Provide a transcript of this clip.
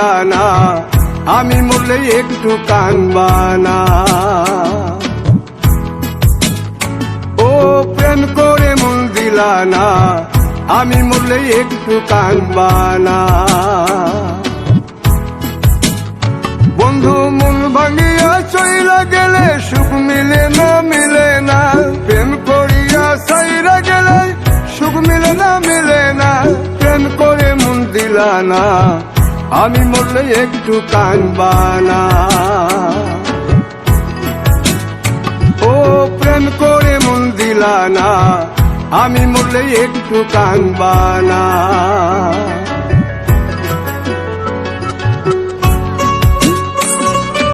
দিলা না, আমি মরলে একটু কানবা না। ও প্রেম করে মন দিলা না, আমি মরলে একটু কানবা না। বন্ধু মন ভাঙিয়া চইলা গেলে সুখ মিলে না, মিলে না। প্রেম করিয়া সাইরা গেলে সুখ মিলে না, মিলে না। প্রেম করে মন দিলা না, আমি মরলে একটু কানবা না। ও প্রেম করে মন দিলা না, আমি মরলে একটু কানবা না।